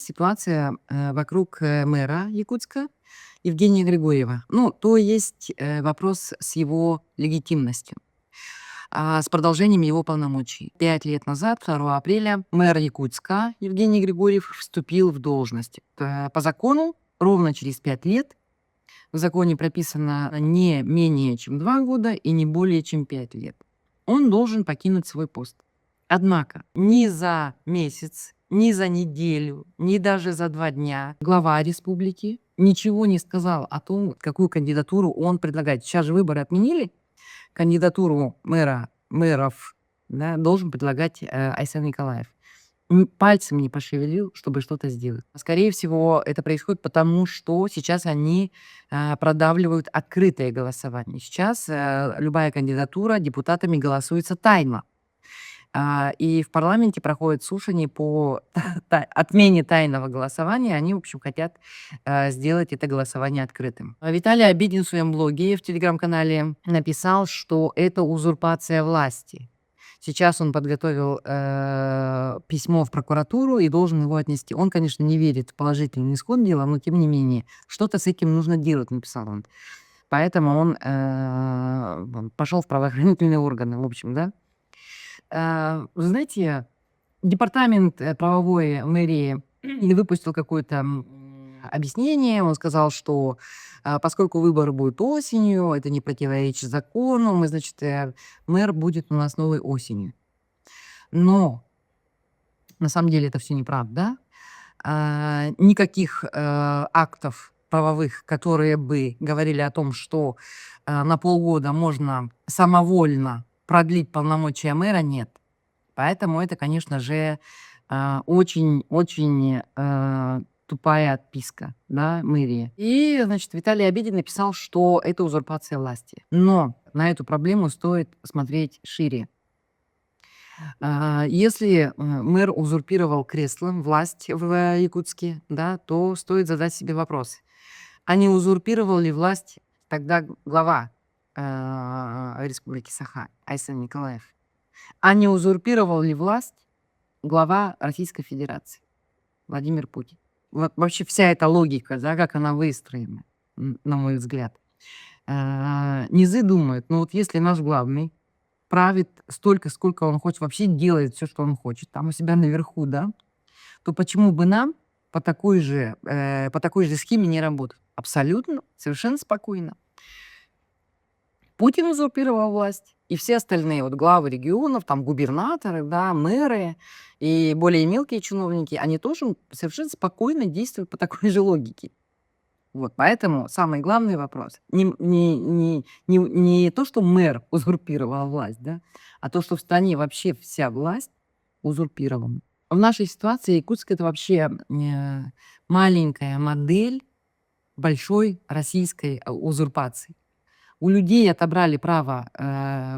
ситуация вокруг мэра Якутска Евгения Григорьева. Ну, то есть вопрос с его легитимностью, с продолжением его полномочий. 5 лет назад, 2 апреля, мэр Якутска Евгений Григорьев вступил в должность. По закону ровно через 5 лет в законе прописано не менее чем 2 года и не более чем 5 лет. Он должен покинуть свой пост. Однако ни за месяц, ни за неделю, ни даже за 2 дня глава республики ничего не сказал о том, какую кандидатуру он предлагает. Сейчас же выборы отменили. Кандидатуру мэров, да, должен предлагать Айсен Николаев. Пальцем не пошевелил, чтобы что-то сделать. Скорее всего, это происходит потому, что сейчас они продавливают открытое голосование. Сейчас любая кандидатура депутатами голосуется тайно. И в парламенте проходит слушание по отмене тайного голосования. Они, в общем, хотят сделать это голосование открытым. Виталий Обидин в своем блоге, в телеграм-канале написал, что это узурпация власти. Сейчас он подготовил письмо в прокуратуру и должен его отнести. Он, конечно, не верит в положительный исход дела, но тем не менее, что-то с этим нужно делать, написал он. Поэтому он пошел в правоохранительные органы, в общем, да. Вы знаете, департамент правовой мэрии выпустил какое-то объяснение. Он сказал, что поскольку выборы будут осенью, это не противоречит закону, значит, мэр будет у нас новой осенью. Но на самом деле это все неправда. Никаких актов правовых, которые бы говорили о том, что на полгода можно самовольно продлить полномочия мэра, нет. Поэтому это, конечно же, очень-очень тупая отписка, да, мэрии. И, значит, Виталий Обидин написал, что это узурпация власти. Но на эту проблему стоит смотреть шире. Если мэр узурпировал кресло, власть в Якутске, да, то стоит задать себе вопрос, а не узурпировал ли власть тогда глава Республики Саха Айсен Николаев? А не узурпировал ли власть глава Российской Федерации Владимир Путин? Вот вообще вся эта логика, да, как она выстроена, на мой взгляд. Низы думают, ну вот если наш главный правит столько, сколько он хочет, вообще делает все, что он хочет, там у себя наверху, да, то почему бы нам по такой же схеме не работать? Абсолютно, совершенно спокойно. Путин узурпировал власть, и все остальные вот главы регионов, там губернаторы, да, мэры и более мелкие чиновники, они тоже совершенно спокойно действуют по такой же логике. Вот, поэтому самый главный вопрос не то, что мэр узурпировал власть, да, а то, что в стране вообще вся власть узурпирована. В нашей ситуации Якутск — это вообще маленькая модель большой российской узурпации. У людей отобрали право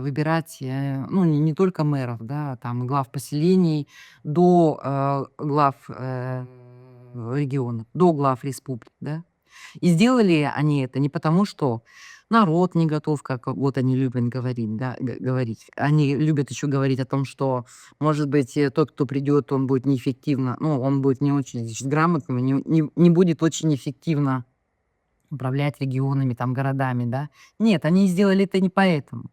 выбирать, ну, не только мэров, да, там, глав поселений, до глав регионов, до глав республик, да. И сделали они это не потому, что народ не готов, как вот они любят говорить, да, говорить. Они любят еще говорить о том, что, может быть, тот, кто придет, он будет неэффективно, ну, он будет не очень, значит, грамотным, не будет очень эффективно управлять регионами, там, городами, да. Нет, они сделали это не поэтому.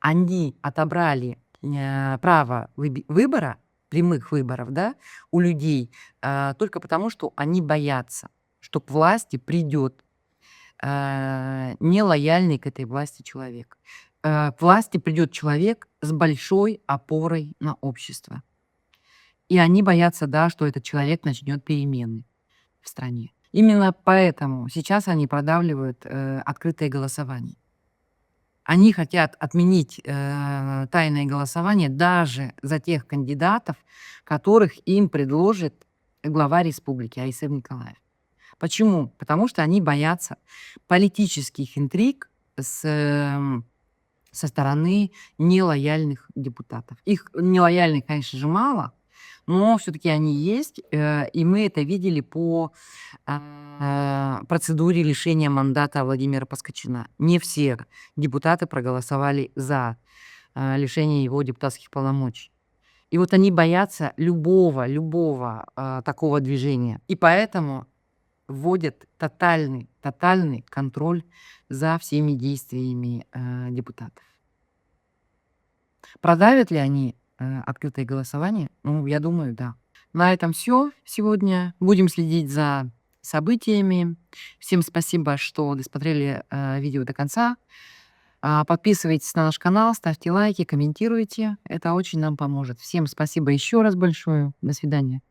Они отобрали право выбора, прямых выборов, да, у людей только потому, что они боятся, что к власти придет нелояльный к этой власти человек. К власти придет человек с большой опорой на общество. И они боятся, да, что этот человек начнет перемены в стране. Именно поэтому сейчас они продавливают открытое голосование. Они хотят отменить тайное голосование даже за тех кандидатов, которых им предложит глава республики Айсен Николаев. Почему? Потому что они боятся политических интриг со стороны нелояльных депутатов. Их нелояльных, конечно же, мало, но все-таки они есть, и мы это видели по процедуре лишения мандата Владимира Паскачина. Не все депутаты проголосовали за лишение его депутатских полномочий. И вот они боятся любого такого движения. И поэтому вводят тотальный контроль за всеми действиями депутатов. Продавят ли они открытое голосование? Ну, я думаю, да. На этом все сегодня. Будем следить за событиями. Всем спасибо, что досмотрели видео до конца. Подписывайтесь на наш канал, ставьте лайки, комментируйте. Это очень нам поможет. Всем спасибо еще раз большое. До свидания.